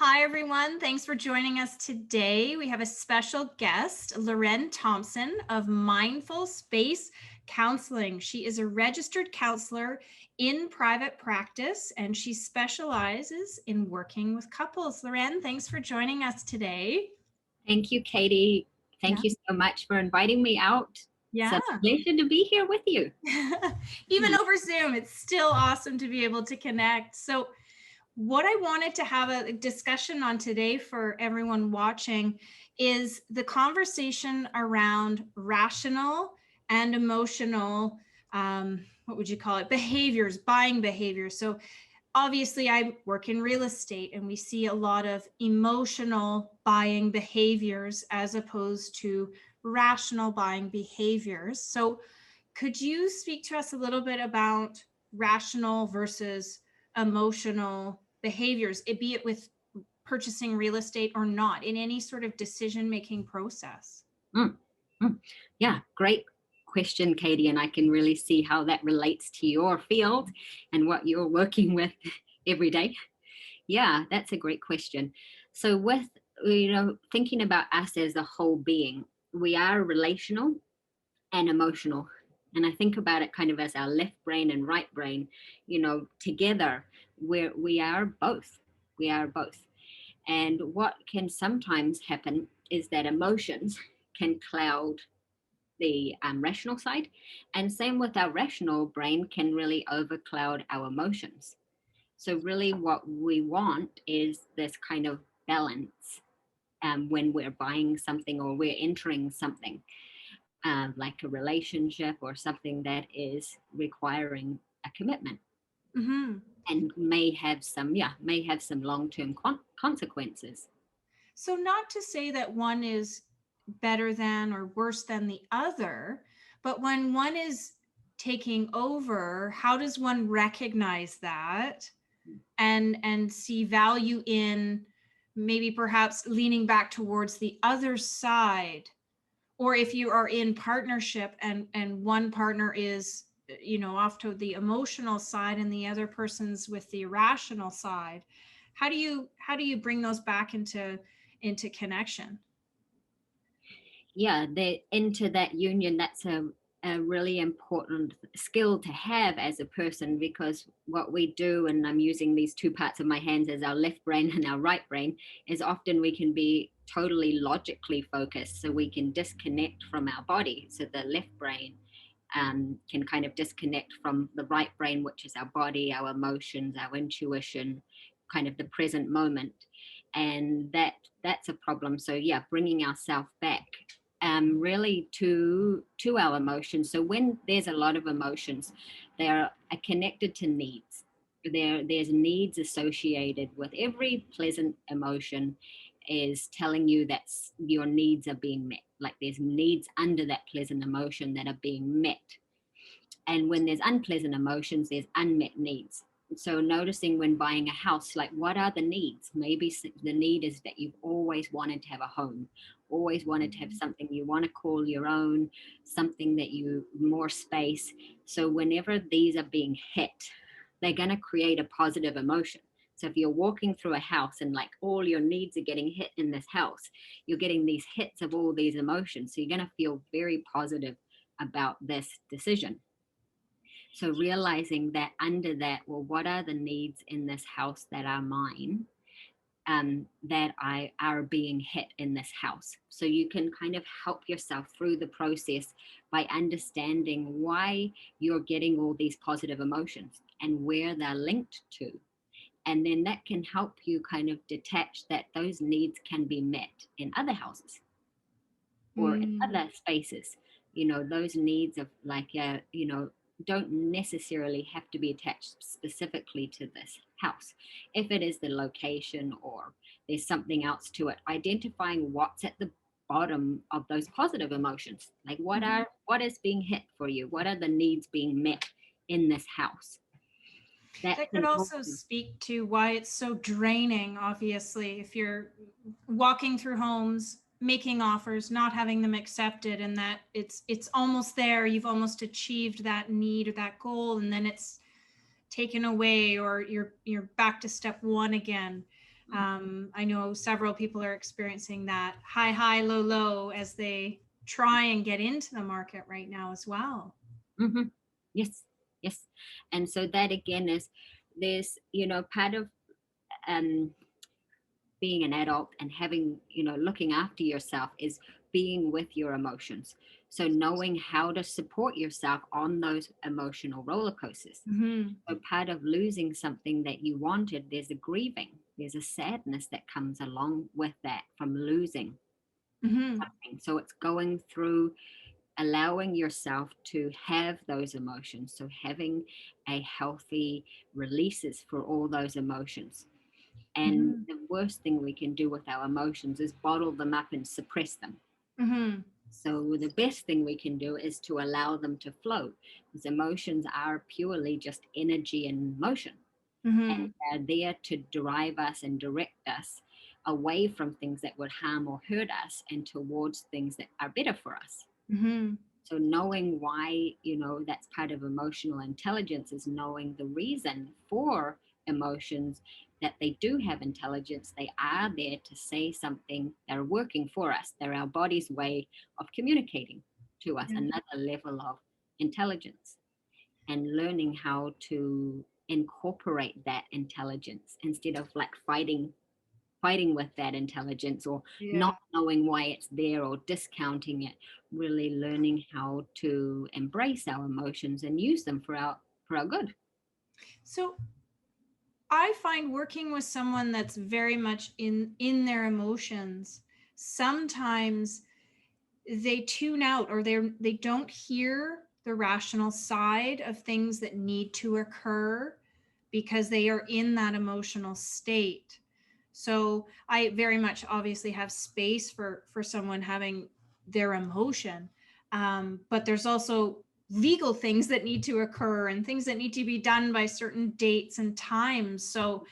Hi, everyone. Thanks for joining us today. We have a special guest, Loren Thompson of Mindful Space Counseling. She is a registered counselor in private practice, and she specializes in working with couples. Loren, thanks for joining us today. Thank you, Katie. Yeah. Thank you so much for inviting me out. It's Yeah. a pleasure to be here with you. Even over Zoom, it's still awesome to be able to connect. So, what I wanted to have a discussion on today for everyone watching is the conversation around rational and emotional, what would you call it, behaviors, buying behaviors. So obviously I work in real estate and we see a lot of emotional buying behaviors as opposed to rational buying behaviors. So could you speak to us a little bit about rational versus emotional behaviors, be it with purchasing real estate or not, in any sort of decision-making process? Mm, Yeah, great question, Katie. And I can really see how that relates to your field and what you're working with every day. Yeah, that's a great question. So with, thinking about us as a whole being, we are relational and emotional. And I think about it kind of as our left brain and right brain, together we are both. We are both. And what can sometimes happen is that emotions can cloud the rational side. And same with our rational brain can really overcloud our emotions. So, really, what we want is this kind of balance when we're buying something or we're entering something like a relationship or something that is requiring a commitment Mm-hmm. and may have some long-term consequences. So not to say that one is better than or worse than the other, but when one is taking over, how does one recognize that and see value in maybe perhaps leaning back towards the other side? Or if you are in partnership and one partner is off to the emotional side and the other person's with the rational side, how do you bring those back into connection? Yeah, into that union, that's a really important skill to have as a person, because what we do, and I'm using these two parts of my hands as our left brain and our right brain, is often we can be totally logically focused, so we can disconnect from our body. So the left brain can kind of disconnect from the right brain, which is our body, our emotions, our intuition, kind of the present moment. And that's a problem. So yeah, bringing ourselves back really to our emotions. So when there's a lot of emotions, they are connected to needs. There's needs associated with every pleasant emotion, is telling you that your needs are being met. Like there's needs under that pleasant emotion that are being met. And when there's unpleasant emotions, there's unmet needs. So noticing when buying a house, like what are the needs? Maybe the need is that you've always wanted to have a home, always wanted to have something you want to call your own, something that you more space. So whenever these are being hit, they're going to create a positive emotion. So if you're walking through a house and like all your needs are getting hit in this house, you're getting these hits of all these emotions. So you're going to feel very positive about this decision. So realizing that under that, well, what are the needs in this house that are mine, that I are being hit in this house? So you can kind of help yourself through the process by understanding why you're getting all these positive emotions and where they're linked to. And then that can help you kind of detach that those needs can be met in other houses or in Mm. other spaces. Those needs of like, don't necessarily have to be attached specifically to this house. If it is the location or there's something else to it, identifying what's at the bottom of those positive emotions, like what is being hit for you, what are the needs being met in this house, that That could can help also you. speak to why it's so draining, obviously, if you're walking through homes, making offers, not having them accepted, and that it's almost there, you've almost achieved that need or that goal, and then it's taken away, or you're back to step one again. I know several people are experiencing that high, high, low, low as they try and get into the market right now as well. Mm-hmm. Yes, yes. And so that again is there's, part of um, being an adult and having, looking after yourself is being with your emotions. So knowing how to support yourself on those emotional roller coasters. Mm-hmm. So part of losing something that you wanted, there's a grieving, there's a sadness that comes along with that from losing Mm-hmm. something. So it's going through allowing yourself to have those emotions. So having a healthy releases for all those emotions. And Mm-hmm. the worst thing we can do with our emotions is bottle them up and suppress them. Mm-hmm. So the best thing we can do is to allow them to flow, because emotions are purely just energy and motion. Mm-hmm. And they're there to drive us and direct us away from things that would harm or hurt us and towards things that are better for us. Mm-hmm. So knowing why, that's part of emotional intelligence, is knowing the reason for emotions, that they do have intelligence. They are there to say something. They're working for us. They're our body's way of communicating to us, Yeah. another level of intelligence, and learning how to incorporate that intelligence instead of like fighting with that intelligence, or Yeah. not knowing why it's there or discounting it. Really learning how to embrace our emotions and use them for our good. So I find working with someone that's very much in their emotions, sometimes they tune out, or they don't hear the rational side of things that need to occur because they are in that emotional state. So I very much obviously have space for someone having their emotion, but there's also legal things that need to occur and things that need to be done by certain dates and times. So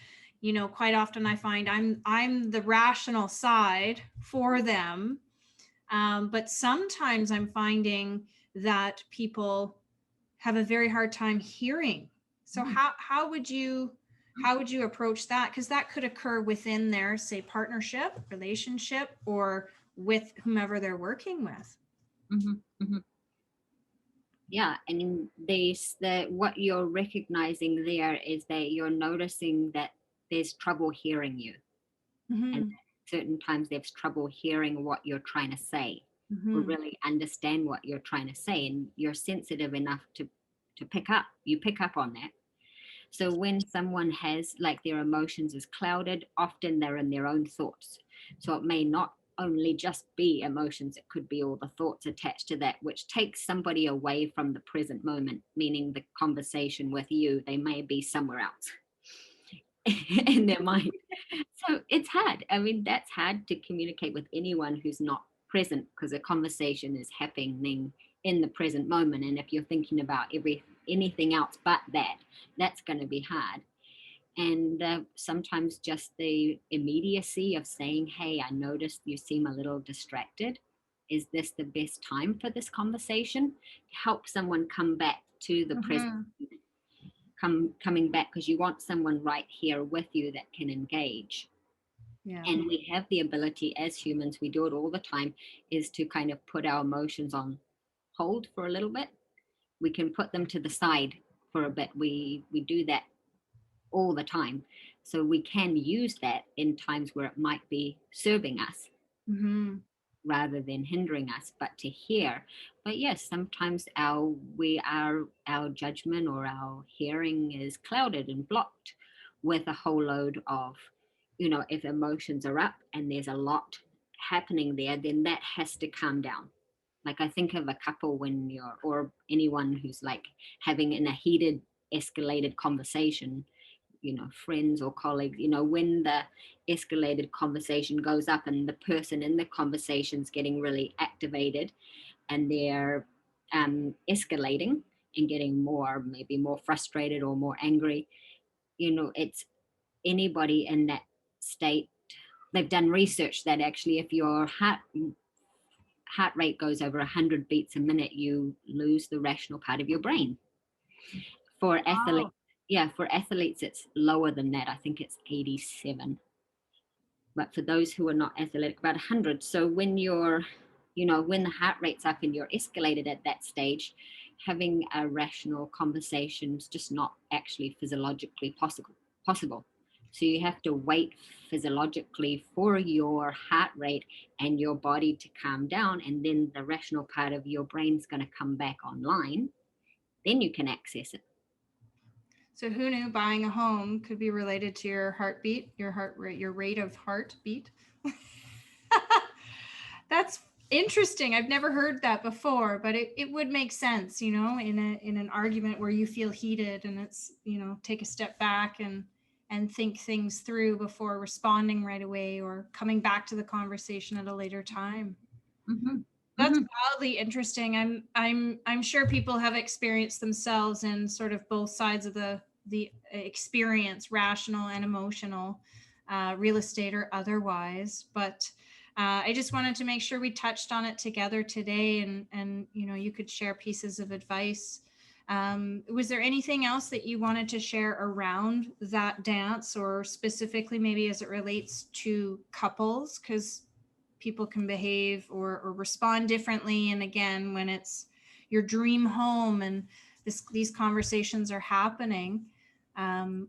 quite often I find I'm the rational side for them, but sometimes I'm finding that people have a very hard time hearing. So Mm. how would you approach that? Because that could occur within their, say, partnership, relationship, or with whomever they're working with. Mhm, mhm. Yeah, and in this, the what you're recognizing there is that you're noticing that there's trouble hearing you, and Mm-hmm. certain times there's trouble hearing what you're trying to say, or Mm-hmm. really understand what you're trying to say, and you're sensitive enough to pick up. You pick up on that. So when someone has like their emotions is clouded, often they're in their own thoughts. So it may not only just be emotions, it could be all the thoughts attached to that, which takes somebody away from the present moment, meaning the conversation with you, they may be somewhere else in their mind. So it's hard. I mean, that's hard to communicate with anyone who's not present, because a conversation is happening in the present moment. And if you're thinking about anything else but that, that's going to be hard. And sometimes just the immediacy of saying, hey, I noticed you seem a little distracted. Is this the best time for this conversation? Help someone come back to the present, Mm-hmm. coming back, because you want someone right here with you that can engage. Yeah. And we have the ability as humans, we do it all the time, is to kind of put our emotions on hold for a little bit. We can put them to the side for a bit. We do that all the time. So we can use that in times where it might be serving us Mm-hmm. rather than hindering us, but to hear. But yes, sometimes our judgment or our hearing is clouded and blocked with a whole load of, if emotions are up and there's a lot happening there, then that has to calm down. Like I think of a couple when or anyone who's like having in a heated, escalated conversation, friends or colleagues, when the escalated conversation goes up and the person in the conversation's getting really activated and they're escalating and getting maybe more frustrated or more angry, it's anybody in that state. They've done research that actually if your heart rate goes over 100 beats a minute, you lose the rational part of your brain. For athletes, Wow. yeah, for athletes, it's lower than that. I think it's 87. but for those who are not athletic, about 100. So when you're, when the heart rate's up and you're escalated at that stage, having a rational conversation is just not actually physiologically possible. So you have to wait physiologically for your heart rate and your body to calm down, and then the rational part of your brain's going to come back online. Then you can access it. So who knew buying a home could be related to your heartbeat, your heart rate, your rate of heartbeat? That's interesting. I've never heard that before, but it would make sense, in an argument where you feel heated, and it's, take a step back and think things through before responding right away or coming back to the conversation at a later time. Mm-hmm. That's wildly interesting. I'm sure people have experienced themselves in sort of both sides of the experience, rational and emotional, real estate or otherwise. But I just wanted to make sure we touched on it together today, and you could share pieces of advice. Was there anything else that you wanted to share around that dance, or specifically maybe as it relates to couples? Because people can behave or respond differently. And again, when it's your dream home and these conversations are happening,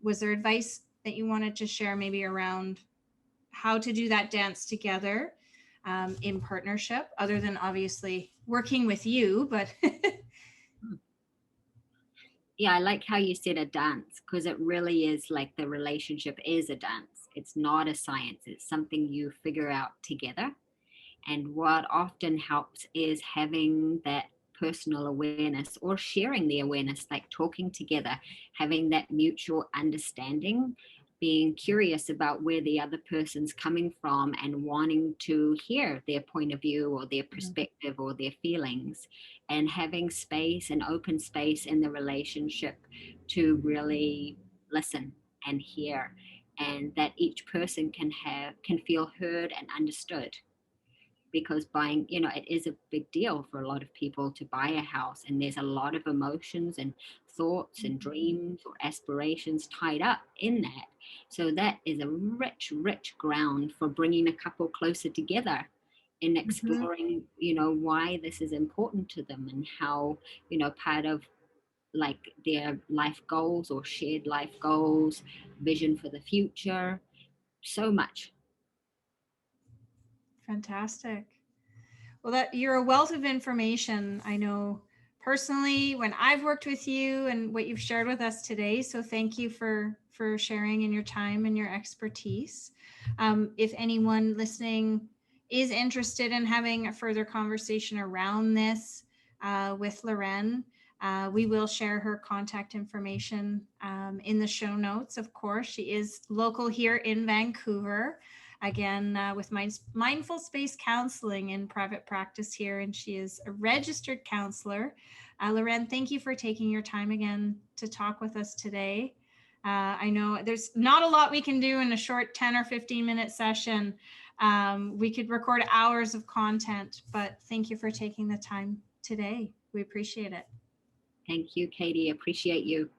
was there advice that you wanted to share maybe around how to do that dance together in partnership, other than obviously working with you, but yeah, I like how you said a dance, because it really is like the relationship is a dance. It's not a science. It's something you figure out together. And what often helps is having that personal awareness, or sharing the awareness, like talking together, having that mutual understanding, being curious about where the other person's coming from and wanting to hear their point of view or their perspective or their feelings, and having space and open space in the relationship to really listen and hear, and that each person can feel heard and understood. Because buying, it is a big deal for a lot of people to buy a house, and there's a lot of emotions and thoughts and dreams or aspirations tied up in that. So that is a rich, rich ground for bringing a couple closer together in exploring, why this is important to them, and how, part of like their life goals or shared life goals, vision for the future, so much. fantastic. Well, that you're a wealth of information. I know personally when I've worked with you and what you've shared with us today. So thank you for sharing in your time and your expertise. If anyone listening is interested in having a further conversation around this with Loren, we will share her contact information in the show notes. Of course, she is local here in Vancouver. Again, with Mindful Space Counseling in private practice here, and she is a registered counselor. Loren, thank you for taking your time again to talk with us today. I know there's not a lot we can do in a short 10 or 15-minute session. We could record hours of content, but thank you for taking the time today. We appreciate it. Thank you, Katie. Appreciate you.